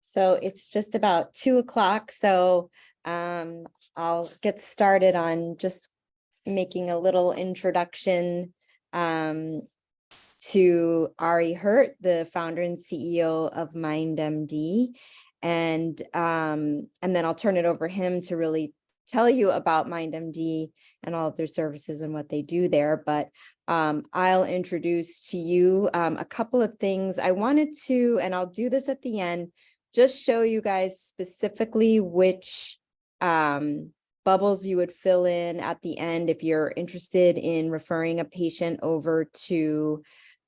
So it's just about 2 o'clock. So I'll get started on just making a little introduction to Ari Hurt, the founder and CEO of MindMD. And then I'll turn it over him to really tell you about MindMD and all of their services and what they do there. But I'll introduce to you a couple of things I wanted to, and I'll do this at the end, just show you guys specifically which bubbles you would fill in at the end if you're interested in referring a patient over to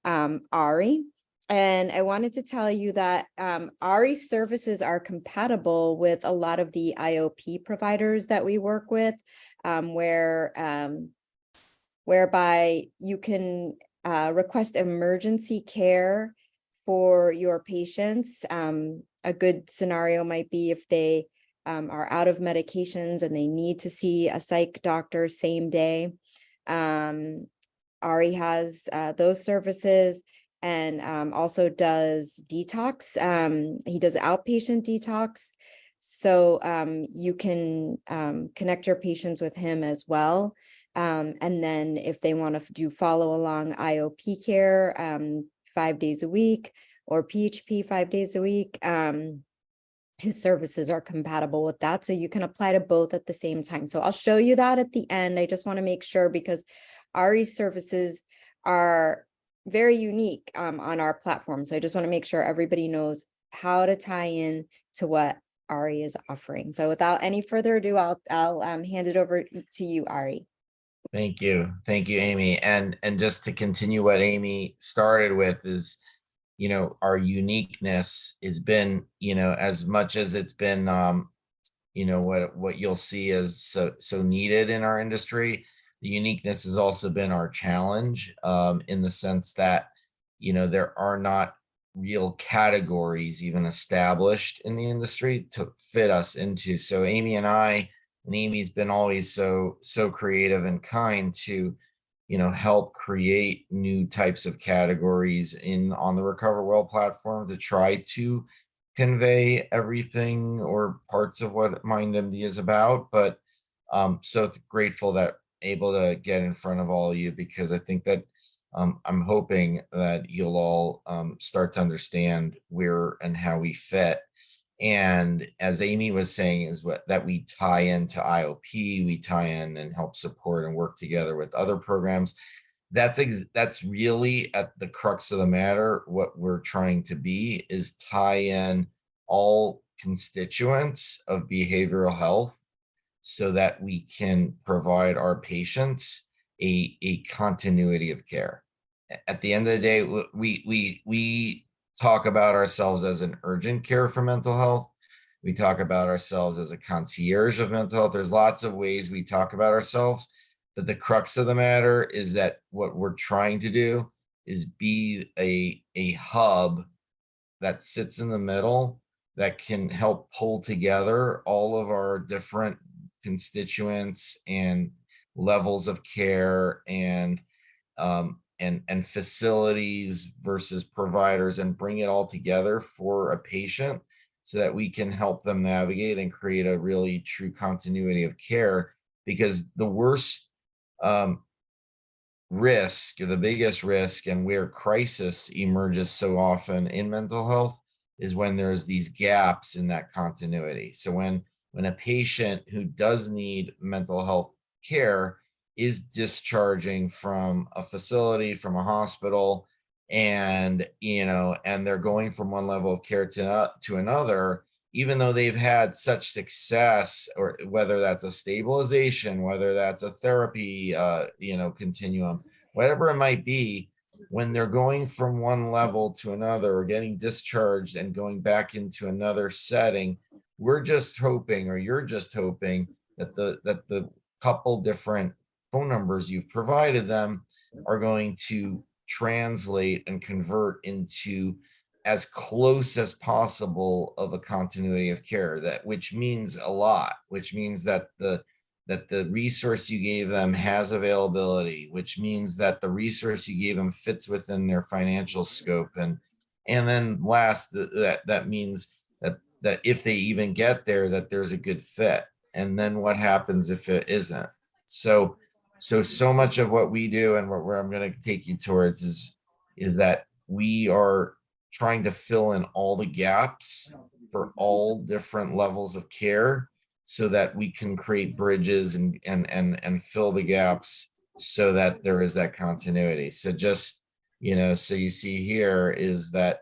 Ari. And I wanted to tell you that Ari's services are compatible with a lot of the IOP providers that we work with, whereby you can request emergency care for your patients. A good scenario might be if they are out of medications and they need to see a psych doctor same day. Ari has those services and also does detox. He does outpatient detox. So you can connect your patients with him as well. And then if they want to do follow along IOP care 5 days a week or PHP 5 days a week, his services are compatible with that. So you can apply to both at the same time. So I'll show you that at the end. I just want to make sure because Ari's services are very unique on our platform. So I just want to make sure everybody knows how to tie in to what Ari is offering. So without any further ado, I'll hand it over to you, Ari. Thank you, Amy. And just to continue what Amy started with is, our uniqueness has been, as much as it's been, what you'll see is so needed in our industry. The uniqueness has also been our challenge, in the sense that, there are not real categories even established in the industry to fit us into. So Amy and Amy's been always so creative and kind to, help create new types of categories on the Recover Well platform to try to convey everything or parts of what MindMD is about. But so grateful that able to get in front of all of you, because I think that I'm hoping that you'll all start to understand where and how we fit. And as Amy was saying, is that we tie into IOP, we tie in and help support and work together with other programs. That's really at the crux of the matter. What we're trying to be is tie in all constituents of behavioral health so that we can provide our patients a continuity of care. At the end of the day, we talk about ourselves as an urgent care for mental health. We talk about ourselves as a concierge of mental health. There's lots of ways we talk about ourselves, but the crux of the matter is that what we're trying to do is be a hub that sits in the middle that can help pull together all of our different constituents and levels of care and facilities versus providers, and bring it all together for a patient so that we can help them navigate and create a really true continuity of care. Because the worst risk, the biggest risk, and where crisis emerges so often in mental health is when there's these gaps in that continuity. So when a patient who does need mental health care is discharging from a facility, from a hospital, and they're going from one level of care to another, even though they've had such success, or whether that's a stabilization, whether that's a therapy continuum, whatever it might be, when they're going from one level to another or getting discharged and going back into another setting, we're just hoping, or you're just hoping, that the couple different phone numbers you've provided them are going to translate and convert into as close as possible of a continuity of care, which means a lot, which means that the resource you gave them has availability, which means that the resource you gave them fits within their financial scope. And then last, that means that that if they even get there, that there's a good fit. And then what happens if it isn't? So, so much of what we do and where I'm going to take you towards is that we are trying to fill in all the gaps for all different levels of care so that we can create bridges and fill the gaps so that there is that continuity. So just, so you see here is that,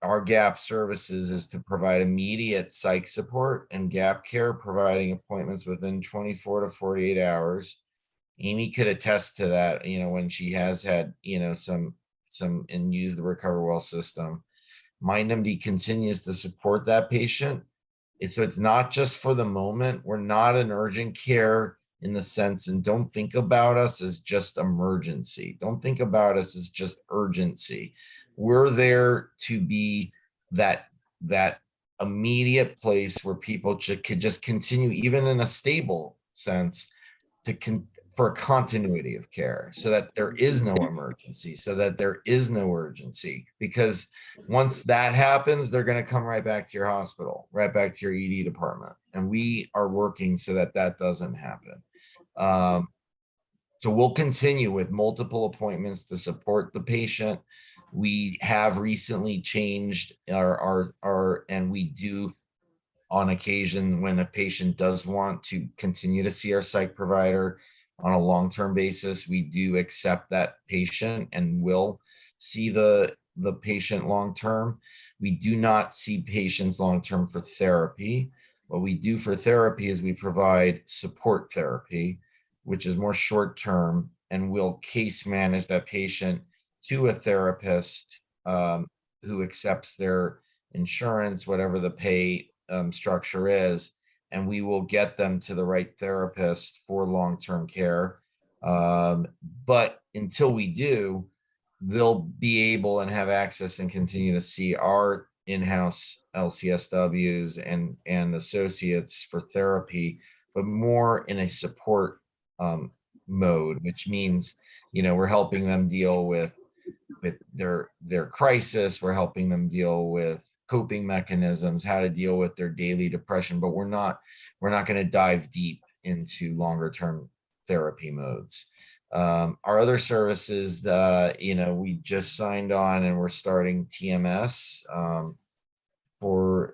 our gap services is to provide immediate psych support and gap care, providing appointments within 24 to 48 hours. Amy could attest to that, when she has had, some and use the Recover Well system. MindMD continues to support that patient. So it's not just for the moment. We're not an urgent care in the sense, and don't think about us as just emergency. Don't think about us as just urgency. We're there to be that immediate place where people could just continue, even in a stable sense, for a continuity of care, so that there is no emergency, so that there is no urgency. Because once that happens, they're going to come right back to your hospital, right back to your ED department. And we are working so that that doesn't happen. So we'll continue with multiple appointments to support the patient. We have recently changed and we do, on occasion, when a patient does want to continue to see our psych provider on a long-term basis, we do accept that patient and will see the patient long-term. We do not see patients long-term for therapy. What we do for therapy is we provide support therapy, which is more short-term, and we'll case manage that patient to a therapist who accepts their insurance, whatever the pay structure is, and we will get them to the right therapist for long-term care. But until we do, they'll be able and have access and continue to see our in-house LCSWs and associates for therapy, but more in a support mode, which means, we're helping them deal with their crisis. We're helping them deal with coping mechanisms, how to deal with their daily depression, but we're not going to dive deep into longer term therapy modes. Our other services, we just signed on and we're starting TMS for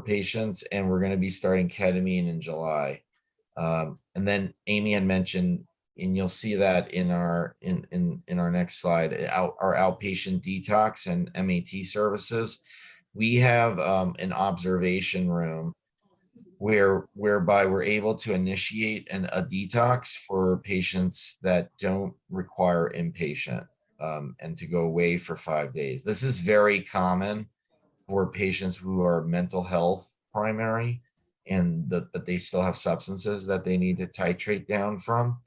patients, and we're going to be starting ketamine in July. And then Amy had mentioned, and you'll see that in our next slide, our outpatient detox and MAT services. We have an observation room whereby we're able to initiate a detox for patients that don't require inpatient, and to go away for 5 days. This is very common for patients who are mental health primary, and that they still have substances that they need to titrate down from.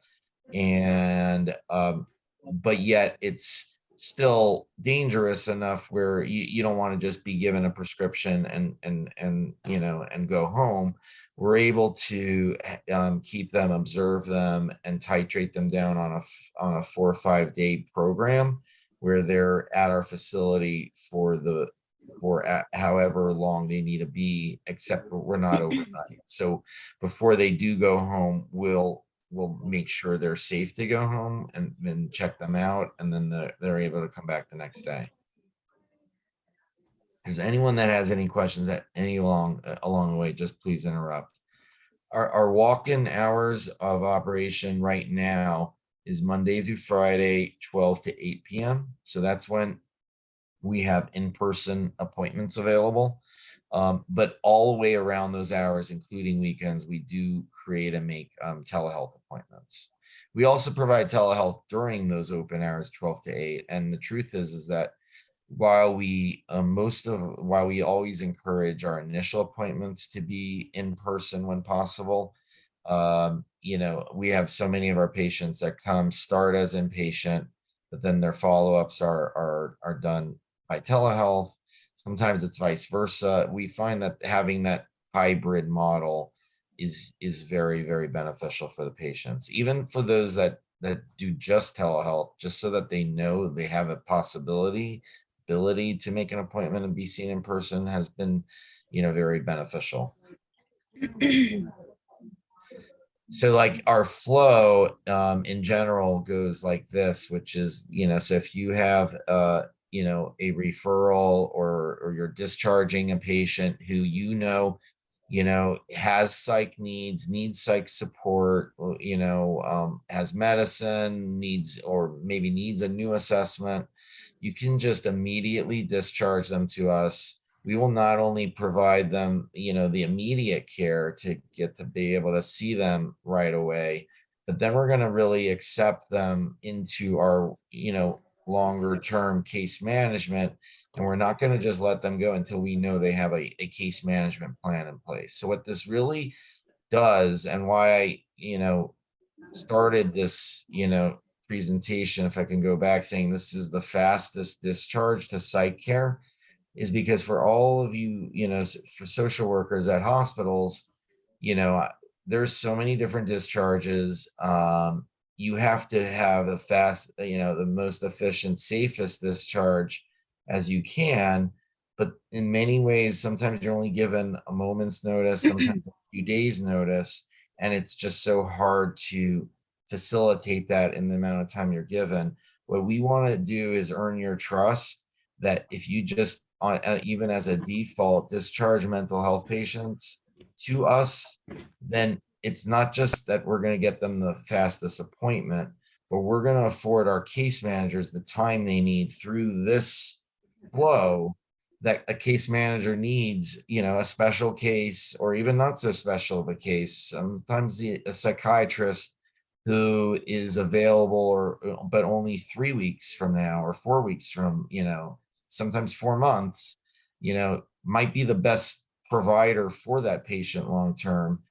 And but yet it's still dangerous enough where you don't want to just be given a prescription and go home. We're able to keep them, observe them, and titrate them down on a 4 or 5 day program where they're at our facility for however long they need to be, except we're not overnight. So before they do go home, we'll make sure they're safe to go home, and then check them out, and then they're able to come back the next day. Is anyone that has any questions along the way, just please interrupt. Our walk-in hours of operation right now is Monday through Friday, 12 to 8 p.m. So that's when we have in-person appointments available. But all the way around those hours, including weekends, we do create and make telehealth appointments. We also provide telehealth during those open hours, 12 to 8. And the truth is that while we always encourage our initial appointments to be in person when possible, we have so many of our patients that start as inpatient, but then their follow-ups are done by telehealth. Sometimes it's vice versa. We find that having that hybrid model is very, very beneficial for the patients, even for those that do just telehealth, just so that they know they have a possibility ability to make an appointment and be seen in person has been, very beneficial. So like our flow in general goes like this, which is, so if you have a referral, or you're discharging a patient who has psych needs psych support, has medicine needs, or maybe needs a new assessment, you can just immediately discharge them to us. We will not only provide them, the immediate care to get to be able to see them right away, but then we're going to really accept them into our, longer term case management. And we're not going to just let them go until we know they have a case management plan in place. So what this really does, and why I, started this, presentation, if I can go back, saying this is the fastest discharge to psych care, is because for all of you, for social workers at hospitals, there's so many different discharges. You have to have the fast, the most efficient, safest discharge as you can. But in many ways, sometimes you're only given a moment's notice, sometimes a few days notice, and it's just so hard to facilitate that in the amount of time you're given. What we want to do is earn your trust that if you just, even as a default, discharge mental health patients to us, then it's not just that we're going to get them the fastest appointment, but we're going to afford our case managers the time they need through this flow that a case manager needs, a special case, or even not so special of a case. Sometimes a psychiatrist who is available, but only 3 weeks from now, or 4 weeks from, sometimes 4 months, might be the best provider for that patient long term,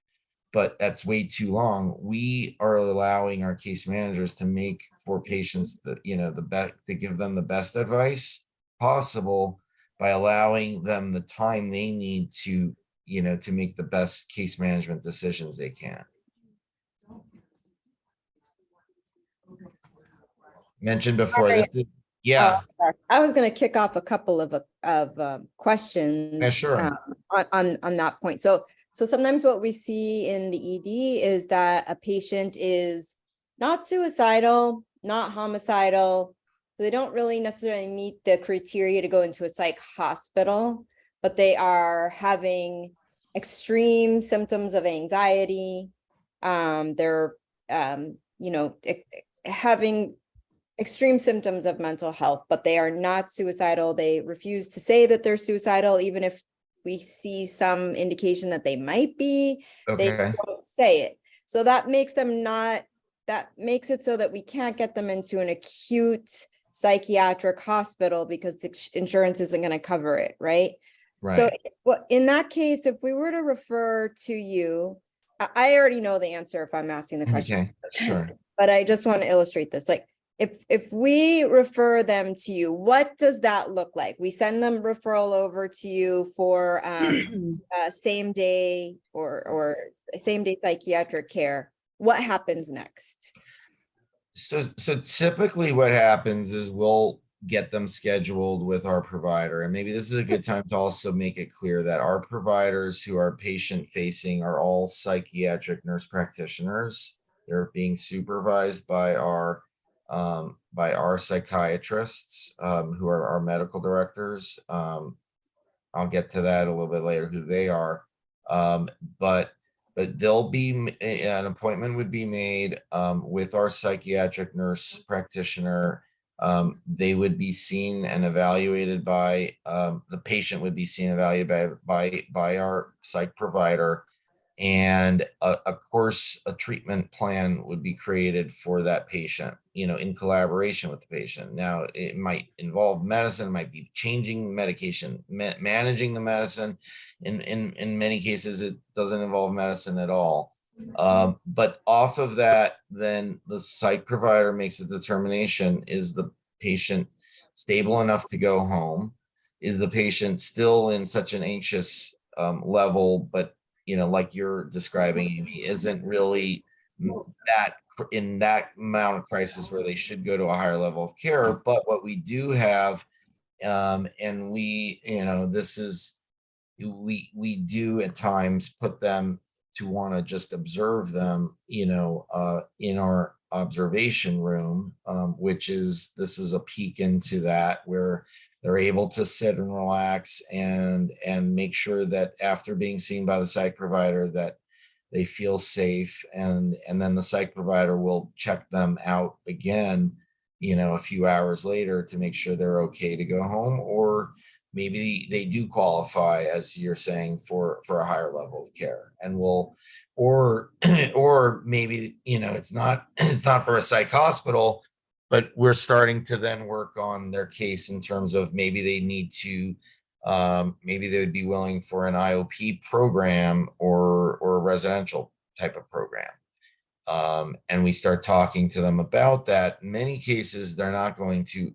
but that's way too long. We are allowing our case managers to make for patients the best, to give them the best advice possible by allowing them the time they need to, to make the best case management decisions they can. Mentioned before, Right. yeah. I was going to kick off a couple of questions Yeah, sure. On that point. So sometimes what we see in the ED is that a patient is not suicidal, not homicidal. So they don't really necessarily meet the criteria to go into a psych hospital, but they are having extreme symptoms of anxiety. They're having extreme symptoms of mental health, but they are not suicidal. They refuse to say that they're suicidal, even if we see some indication that they might be. They won't say it. So that makes it so that we can't get them into an acute psychiatric hospital because the insurance isn't going to cover it, right? So in that case, if we were to refer to you, I already know the answer if I'm asking the question. Okay, sure. But I just want to illustrate this. Like, if we refer them to you, what does that look like? We send them referral over to you for same day or same day psychiatric care. What happens next? So typically what happens is we'll get them scheduled with our provider. And maybe this is a good time to also make it clear that our providers who are patient facing are all psychiatric nurse practitioners. They're being supervised by our psychiatrists, who are our medical directors. I'll get to that a little bit later, who they are. But there'll be an appointment would be made with our psychiatric nurse practitioner. They would be seen and evaluated by the patient would be seen and evaluated by our psych provider, and of course a treatment plan would be created for that patient, in collaboration with the patient. Now it might involve medicine, it might be changing medication, managing the medicine. In many cases it doesn't involve medicine at all. But off of that, then the psych provider makes a determination: is the patient stable enough to go home? Is the patient still in such an anxious level, but like you're describing, Amy, isn't really that in that amount of crisis where they should go to a higher level of care? But what we do have, and we, this is, we do at times put them to want to just observe them, in our observation room, which is, this is a peek into that, where they're able to sit and relax and make sure that after being seen by the psych provider that they feel safe, and then the psych provider will check them out again, a few hours later to make sure they're okay to go home, or maybe they do qualify, as you're saying, for a higher level of care, and will, or or maybe, it's not it's not for a psych hospital, but we're starting to then work on their case in terms of maybe they need to, maybe they would be willing for an IOP program, or a residential type of program. And we start talking to them about that. In many cases, they're not going to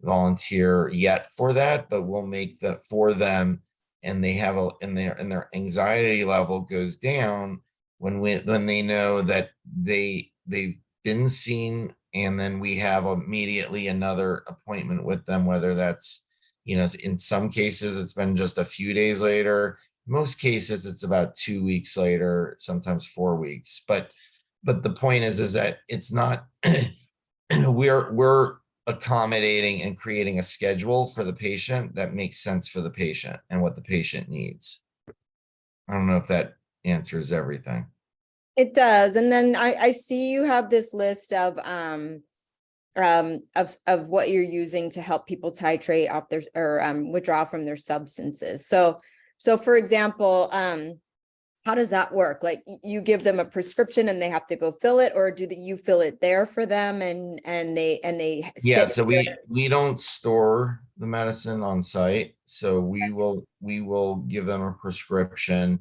volunteer yet for that, but we'll make that for them, and they have and their anxiety level goes down when they know that they've been seen, and then we have immediately another appointment with them, whether that's, in some cases it's been just a few days later. Most cases it's about 2 weeks later, sometimes 4 weeks. But the point is that it's not we're accommodating and creating a schedule for the patient that makes sense for the patient and what the patient needs. I don't know if that answers everything. It does. And then I see you have this list of what you're using to help people titrate off their, or withdraw from their substances. So for example, how does that work? Like, you give them a prescription and they have to go fill it, or you fill it there for them, and they Yeah, sit so there? we don't store the medicine on site, so we will give them a prescription.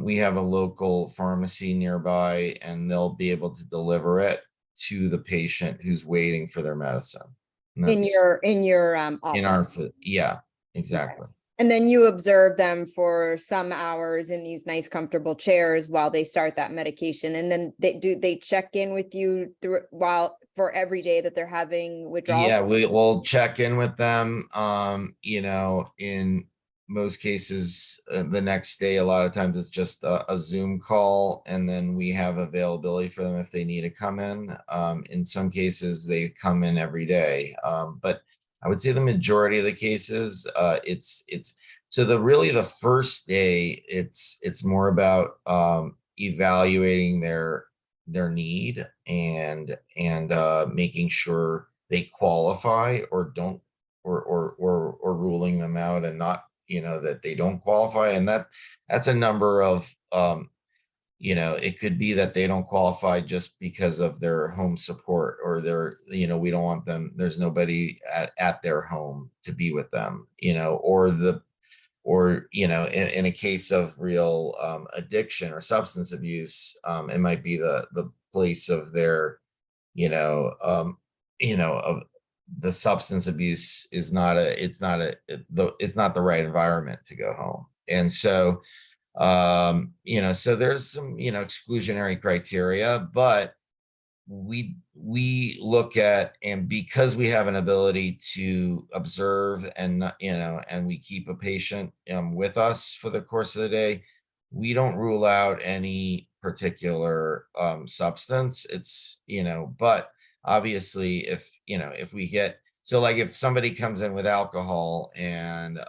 We have a local pharmacy nearby, and they'll be able to deliver it to the patient who's waiting for their medicine. And in that's your in office. our, yeah, Okay. exactly. And then you observe them for some hours in these nice, comfortable chairs while they start that medication. And then they check in with you for every day that they're having withdrawal? Yeah, we'll check in with them, in most cases, the next day. A lot of times it's just a Zoom call, and then we have availability for them if they need to come in. In some cases they come in every day. But I would say the majority of the cases, it's so the first day, it's more about evaluating their need, and making sure they qualify or don't, or ruling them out and not, that they don't qualify. And that's a number of, it could be that they don't qualify just because of their home support, or we don't want them, there's nobody at their home to be with them, or in a case of real addiction or substance abuse, it might be the place of their, of the substance abuse is not it's not the right environment to go home. And so, so there's some, exclusionary criteria, but we look at, and because we have an ability to observe, and and we keep a patient with us for the course of the day, we don't rule out any particular substance. It's, but obviously if we get, so like if somebody comes in with alcohol and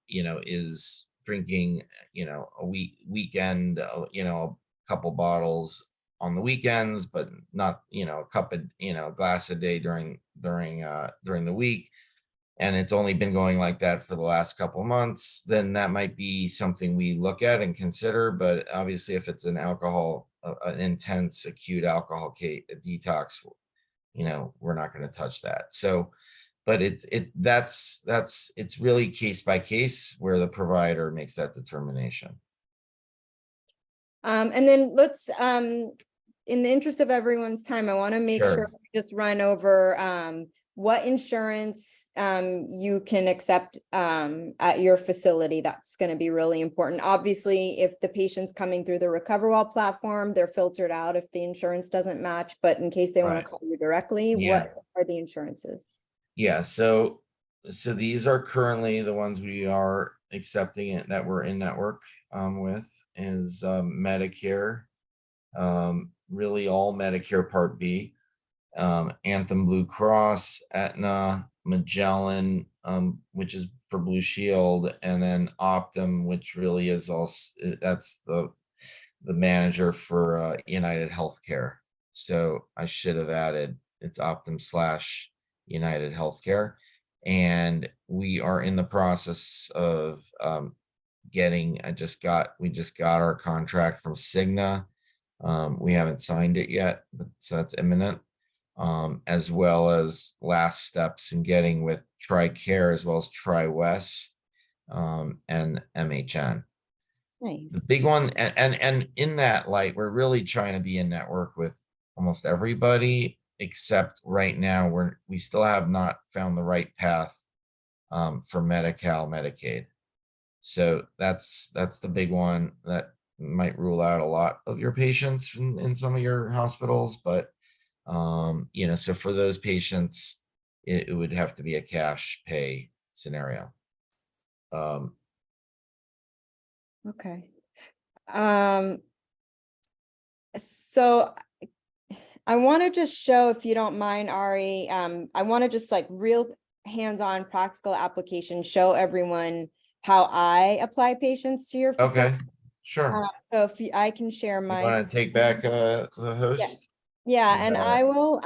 is drinking, a weekend, a couple bottles on the weekends, but not, a cup of, glass a day during the week, and it's only been going like that for the last couple of months, then that might be something we look at and consider. But obviously if it's an intense acute alcohol detox, we're not going to touch that. So, but it's really case by case where the provider makes that determination. And then let's, in the interest of everyone's time, I want to make sure Sure. we just run over what insurance you can accept at your facility. That's going to be really important. Obviously, if the patient's coming through the RecoverWell platform, they're filtered out if the insurance doesn't match. But in case they want to Right. call you directly, Yeah. what are the insurances? Yeah. So So these are currently the ones we are accepting it that we're in network with is Medicare, really all Medicare Part B, Anthem Blue Cross, Aetna, Magellan, which is for Blue Shield, and then Optum, which really is also that's the manager for United Healthcare. So I should have added it's Optum slash United Healthcare. And we are in the process of getting, we just got our contract from Cigna. We haven't signed it yet, but so that's imminent. As well as last steps in getting with TRICARE as well as TriWest and MHN. The Nice. big one, and in that light, we're really trying to be in network with almost everybody, except right now we still have not found the right path for Medi-Cal, Medicaid. So that's the big one that might rule out a lot of your patients in some of your hospitals, but so for those patients, it would have to be a cash pay scenario. Okay. So I want to just show, if you don't mind, Ari, I want to just like real hands-on practical application, show everyone how I apply patients to your facility. Okay, sure. So if I can share You my want to take back the Yeah. host? Yeah, You and got I it. will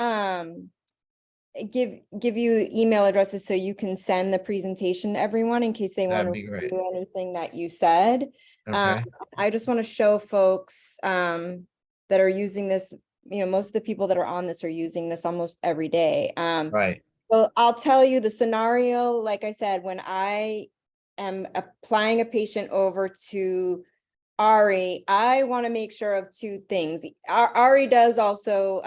give you email addresses so you can send the presentation to everyone in case they want That'd to be great. do anything that you said. Okay, I just want to show folks that are using this, most of the people that are on this are using this almost every day. right, Well, I'll tell you the scenario, like I said, when I am applying a patient over to Ari, I want to make sure of two things. Ari does also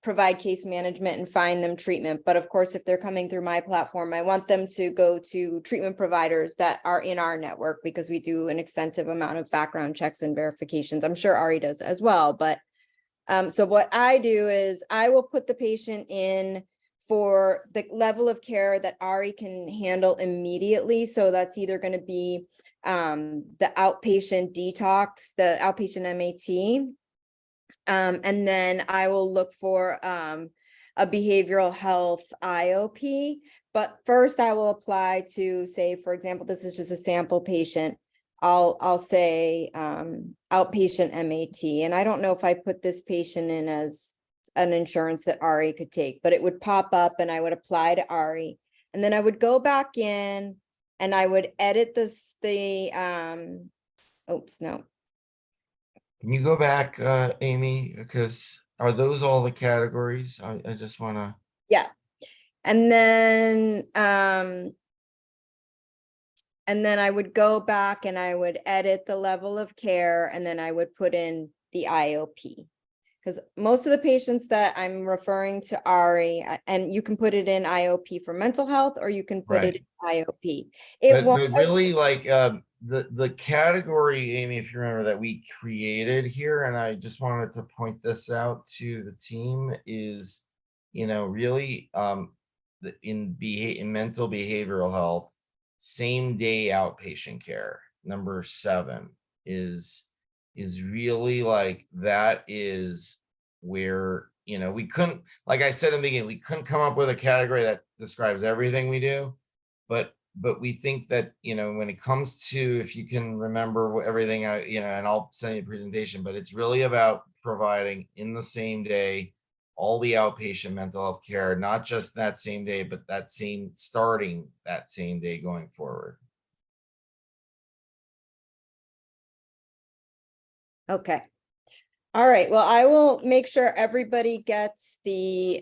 provide case management and find them treatment. But of course, if they're coming through my platform, I want them to go to treatment providers that are in our network because we do an extensive amount of background checks and verifications. I'm sure Ari does as well. But so what I do is I will put the patient in for the level of care that Ari can handle immediately. So that's either going to be the outpatient detox, the outpatient MAT. And then I will look for a behavioral health IOP. But first I will apply to, say, for example, this is just a sample patient. I'll say outpatient MAT. And I don't know if I put this patient in as an insurance that Ari could take, but it would pop up and I would apply to Ari. And then I would go back in and I would edit oops, no. can you go back, Amy, because are those all the categories? I just want to. Yeah. And then I would go back and I would edit the level of care and then I would put in the IOP. Because most of the patients that I'm referring to Ari, and you can put it in IOP for mental health, or you can put it in IOP. It won't. But really, like the category, Amy, if you remember, that we created here, and I just wanted to point this out to the team, is really in mental behavioral health, same day outpatient care, number 7 is really like that is where we couldn't, like I said in the beginning, we couldn't come up with a category that describes everything we do, but we think that when it comes to, if you can remember everything, and I'll send you a presentation, but it's really about providing in the same day all the outpatient mental health care, not just that same day, but starting that same day going forward. Okay. All right. Well, I will make sure everybody gets the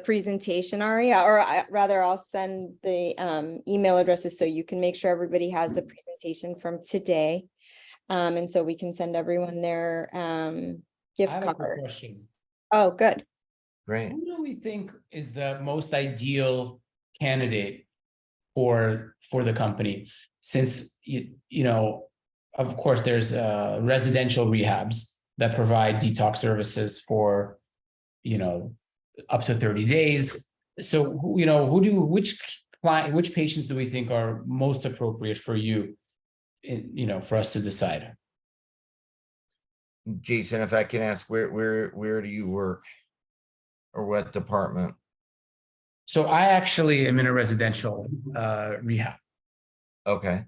presentation, Ari, or rather I'll send the email addresses so you can make sure everybody has the presentation from today. And so we can send everyone their gift I have a quick card. question. Oh, good. Great. Who do we think is the most ideal candidate for the company? Since of course, there's residential rehabs that provide detox services for up to 30 days. So, which patients do we think are most appropriate for you, for us to decide? Jason, if I can ask, where do you work, or what department? So I actually am in a residential rehab, Okay,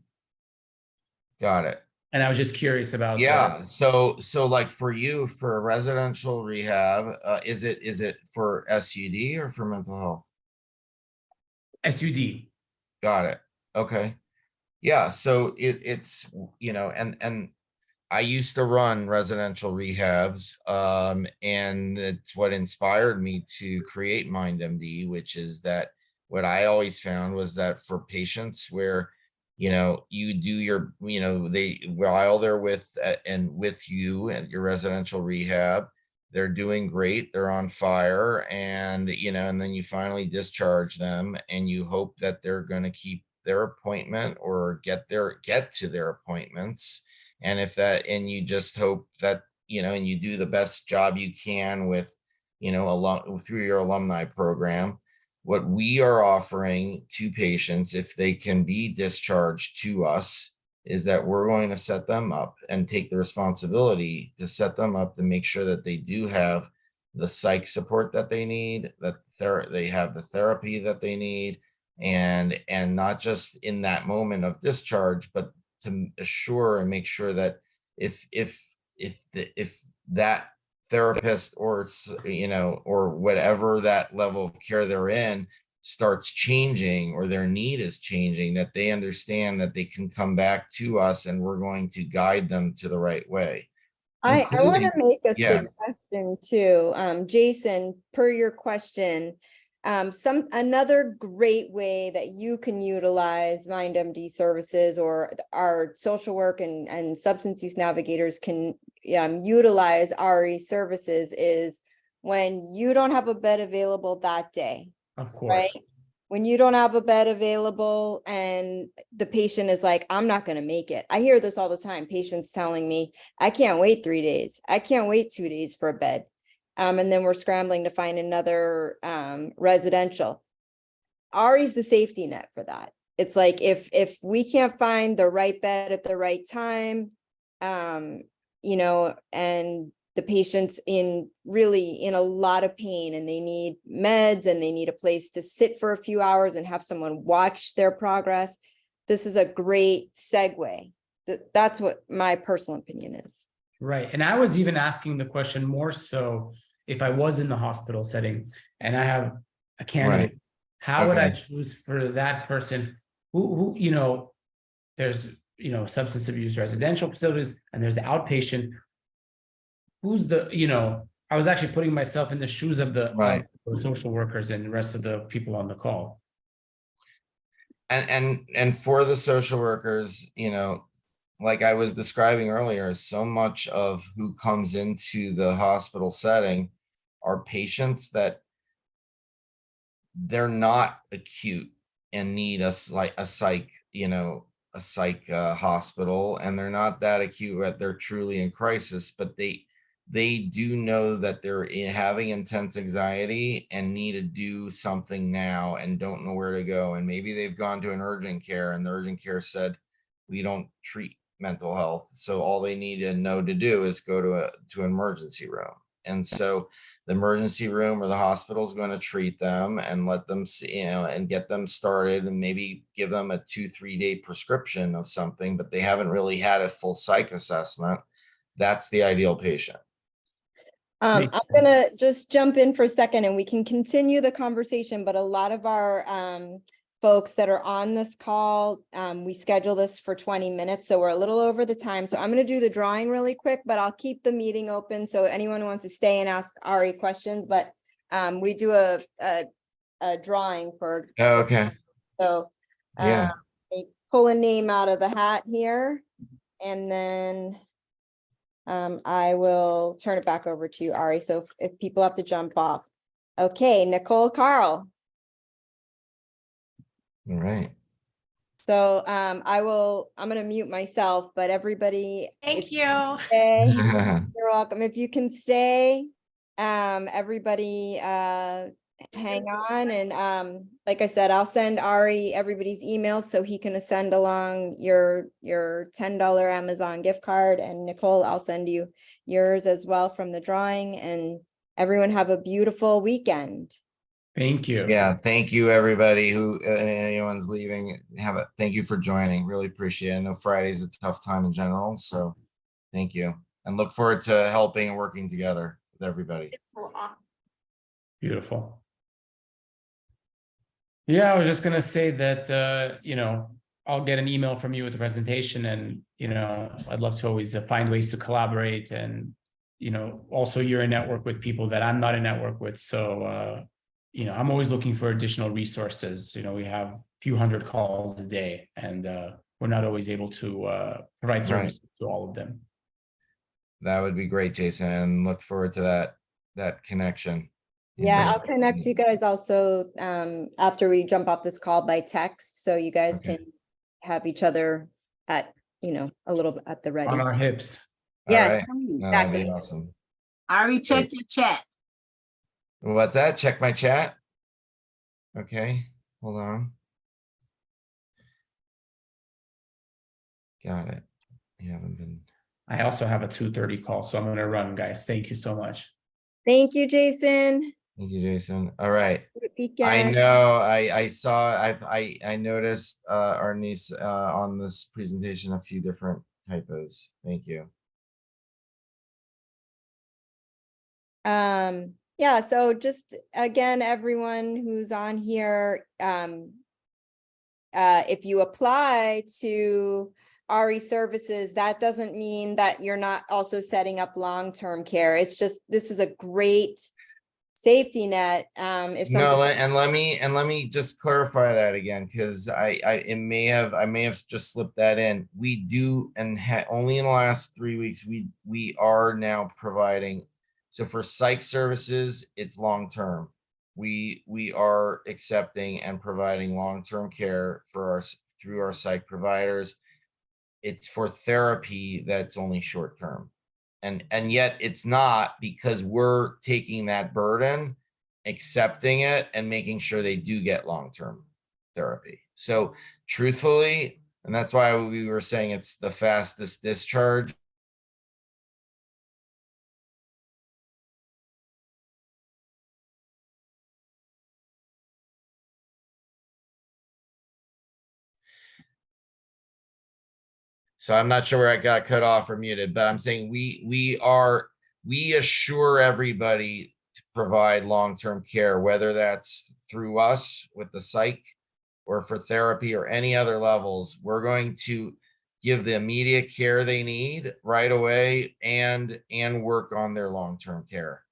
got it. and I was just curious about Yeah, so like for you, for a residential rehab, is it for SUD or for mental health? SUD. Got it. Okay. Yeah, so it's, and I used to run residential rehabs, and it's what inspired me to create MindMD, which is that what I always found was that for patients where, you do your, while they're with you and your residential rehab, they're doing great, they're on fire, and and then you finally discharge them, and you hope that they're going to keep their appointment or get to their appointments. And and you just hope that, and you do the best job you can with, through your alumni program. What we are offering to patients, if they can be discharged to us, is that we're going to set them up and take the responsibility to set them up to make sure that they do have the psych support that they need, that they have the therapy that they need, and not just in that moment of discharge, but to assure and make sure that if that therapist, or or whatever that level of care they're in, starts changing, or their need is changing, that they understand that they can come back to us and we're going to guide them to the right way. I want to make a Yeah. suggestion too. Jason, per your question, another great way that you can utilize MindMD services, or our social work and substance use navigators can utilize RE services, is when you don't have a bed available that day, Of course. right? When you don't have a bed available and the patient is like, I'm not going to make it. I hear this all the time. Patients telling me, I can't wait 3 days. I can't wait 2 days for a bed. And then we're scrambling to find another residential. RE's the safety net for that. It's like, if we can't find the right bed at the right time, and the patient's really in a lot of pain and they need meds and they need a place to sit for a few hours and have someone watch their progress, this is a great segue. That's what my personal opinion is. Right. And I was even asking the question more so if I was in the hospital setting and I have a candidate, Right. how would I Okay. choose for that person who there's, substance abuse residential facilities and there's the outpatient. Who's I was actually putting myself in the shoes of the Right. social workers and the rest of the people on the call. And for the social workers, like I was describing earlier, so much of who comes into the hospital setting are patients that they're not acute and need us like a psych, hospital, and they're not that acute that they're truly in crisis, but they do know that they're having intense anxiety and need to do something now and don't know where to go. And maybe they've gone to an urgent care and the urgent care said, we don't treat mental health. So all they need to know to do is go to an emergency room. And so the emergency room or the hospital is going to treat them and let them see, and get them started and maybe give them a 2-3 day prescription of something, but they haven't really had a full psych assessment. That's the ideal patient. I'm gonna just jump in for a second and we can continue the conversation, but a lot of our folks that are on this call, we schedule this for 20 minutes, so we're a little over the time. So I'm gonna do the drawing really quick, but I'll keep the meeting open so anyone who wants to stay and ask Ari questions, but we do a drawing for. Oh, okay. So Yeah. pull a name out of the hat here, and then I will turn it back over to you, Ari. So if people have to jump off. Okay, Nicole Carl. All right. So I'm going to mute myself, but everybody. Thank you. You're welcome. If you can stay, everybody hang on. And like I said, I'll send Ari everybody's emails so he can send along your $10 Amazon gift card. And Nicole, I'll send you yours as well from the drawing. And everyone have a beautiful weekend. Thank you. Yeah, thank you, everybody who anyone's leaving. Thank you for joining. Really appreciate it. I know Friday's a tough time in general, so thank you, and look forward to helping and working together with everybody. Beautiful. Yeah, I was just gonna say that I'll get an email from you with the presentation, and I'd love to always find ways to collaborate, and also you're in network with people that I'm not in network with, so I'm always looking for additional resources. We have a few hundred calls a day, and we're not always able to provide services to all of them. That would be great, Jason, and look forward to that connection. Yeah, I'll connect you guys also after we jump off this call by text, so you guys can have each other at a little bit at the ready. On our hips. Yes, No, that'd be awesome. Ari, check your chat. What's that? Check my chat. Okay, hold on. Got it. You haven't been. I also have a 2:30 call, so I'm going to run, guys. Thank you so much. Thank you, Jason. Thank you, Jason. All right. Weekend. I know. I noticed our niece on this presentation a few different typos. Thank you. Yeah, so just again, everyone who's on here, if you apply to RE services, that doesn't mean that you're not also setting up long-term care. It's just, this is a great safety net. If No, and let me just clarify that again, because I may have just slipped that in. We do, and only in the last 3 weeks we are now providing. So for psych services, it's long-term. We are accepting and providing long-term care through our psych providers. It's for therapy that's only short-term. And yet it's not, because we're taking that burden, accepting it, and making sure they do get long-term therapy. So truthfully, and that's why we were saying it's the fastest discharge. So I'm not sure where I got cut off or muted, but I'm saying we assure everybody to provide long-term care, whether that's through us with the psych or for therapy or any other levels. We're going to give the immediate care they need right away and work on their long-term care.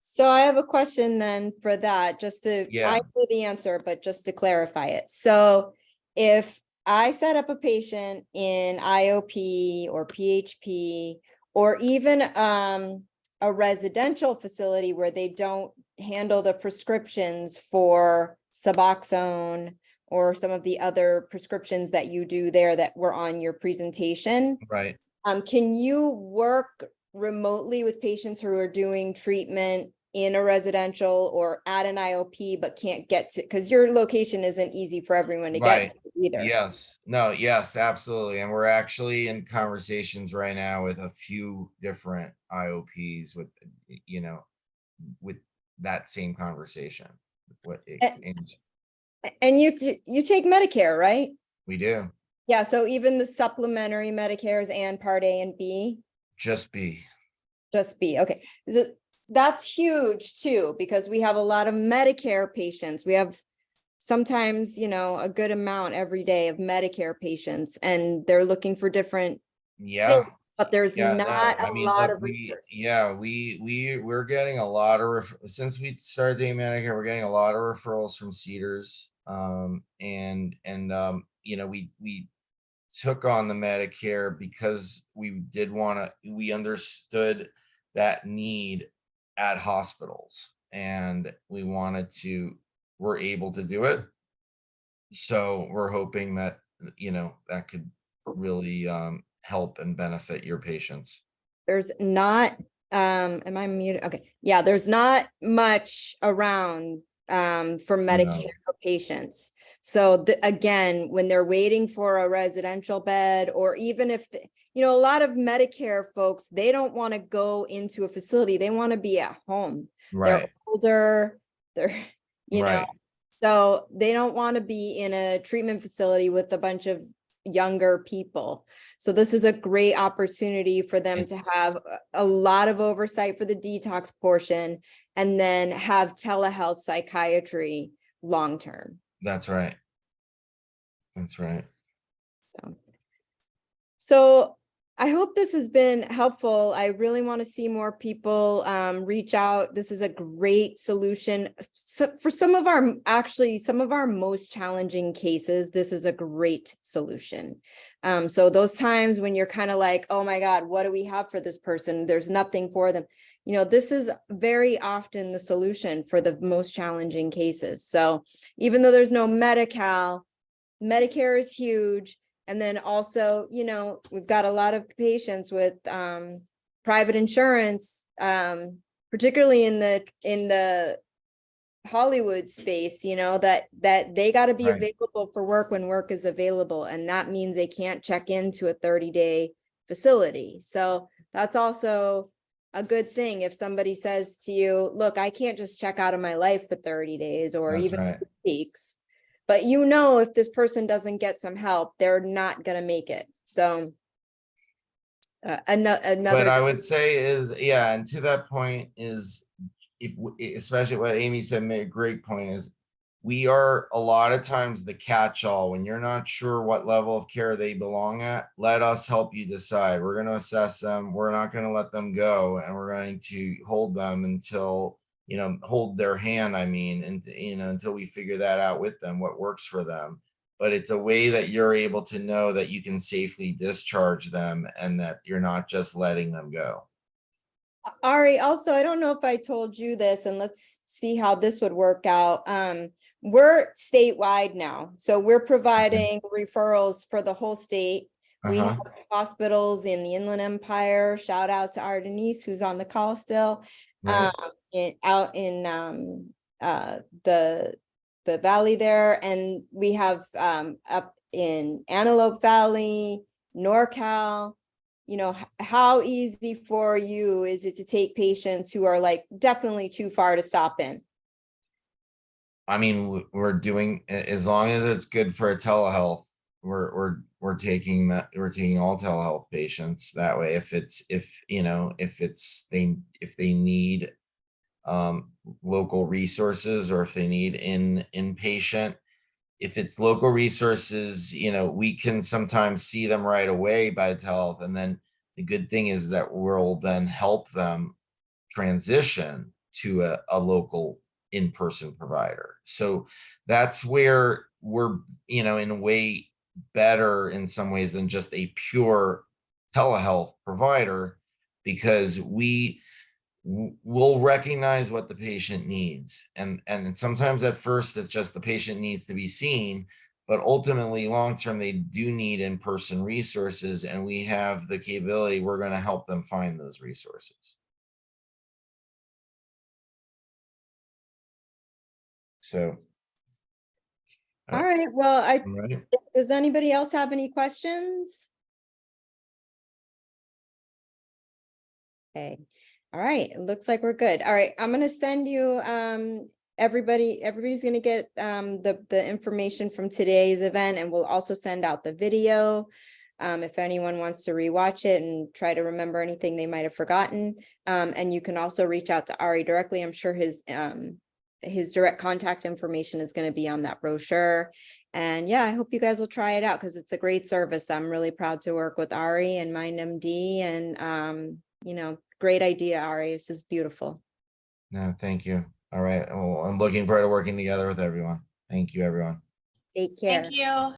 So I have a question then for that, just to, I know the answer, but just to clarify it. So if I set up a patient in IOP or PHP, or even a residential facility where they don't handle the prescriptions for Suboxone or some of the other prescriptions that you do there that were on your presentation. Right. Can you work remotely with patients who are doing treatment in a residential or at an IOP, but can't get to, because your location isn't easy for everyone to get to either? Yes. No, yes, absolutely. And we're actually in conversations right now with a few different IOPs with that same conversation. And you take Medicare, right? We do. Yeah. So even the supplementary Medicares and Part A and B? Just B. Just B. Okay. That's huge too, because we have a lot of Medicare patients. We have sometimes, a good amount every day of Medicare patients, and they're looking for different things, but there's not a lot of resources. We're getting a lot of since we started doing Medicare, we're getting a lot of referrals from Cedars. We took on the Medicare because we understood that need at hospitals, and we're able to do it. So we're hoping that, that could really help and benefit your patients. There's not, am I muted? Okay. Yeah, there's not much around for Medicare patients. So again, when they're waiting for a residential bed, or even if, a lot of Medicare folks, they don't want to go into a facility. They want to be at home. They're Right. older, they're, Right. so they don't want to be in a treatment facility with a bunch of younger people. So this is a great opportunity for them to have a lot of oversight for the detox portion, and then have telehealth psychiatry long-term. That's right. That's right. So I hope this has been helpful. I really want to see more people reach out. This is a great solution. So for some of our most challenging cases, this is a great solution. So those times when you're kind of like, oh my God, what do we have for this person? There's nothing for them. This is very often the solution for the most challenging cases. So even though there's no Medi-Cal, Medicare is huge. And then also, we've got a lot of patients with private insurance, particularly in the Hollywood space, that they got to be available for work when work is available. And that means they can't check into a 30-day facility. So that's also a good thing. If somebody says to you, look, I can't just check out of my life for 30 days or That's even right. weeks. But if this person doesn't get some help, they're not going to make it. So another. What I would say is, yeah, and to that point is, especially what Amy said, made a great point, is we are a lot of times the catch-all. When you're not sure what level of care they belong at, let us help you decide. We're going to assess them. We're not going to let them go, and we're going to hold them until, hold their hand, and, until we figure that out with them, what works for them. But it's a way that you're able to know that you can safely discharge them and that you're not just letting them go. Ari, also, I don't know if I told you this, and let's see how this would work out. We're statewide now, so we're providing referrals for the whole state. We have hospitals in the Inland Empire. Shout out to our Denise, who's on the call still. Right. Out in the valley there, and we have up in Antelope Valley, NorCal. How easy for you is it to take patients who are like definitely too far to stop in? We're doing, as long as it's good for a telehealth, we're taking that. We're taking all telehealth patients that way. If they need local resources, or if they need inpatient. If it's local resources, we can sometimes see them right away by telehealth. And then the good thing is that we'll then help them transition to a local in-person provider. So that's where we're, in a way better in some ways than just a pure telehealth provider, because we'll recognize what the patient needs. And sometimes at first it's just the patient needs to be seen, but ultimately long-term, they do need in-person resources, and we have the capability. We're going to help them find those resources. So. All right. Well, Right. does anybody else have any questions? Okay. All right. It looks like we're good. All right. I'm going to send you everybody's going to get the information from today's event, and we'll also send out the video if anyone wants to rewatch it and try to remember anything they might have forgotten. And you can also reach out to Ari directly. I'm sure his direct contact information is going to be on that brochure. And yeah, I hope you guys will try it out, because it's a great service. I'm really proud to work with Ari and MindMD, and great idea, Ari. This is beautiful. No, thank you. All right. Well, I'm looking forward to working together with everyone. Thank you, everyone. Take care. Thank you.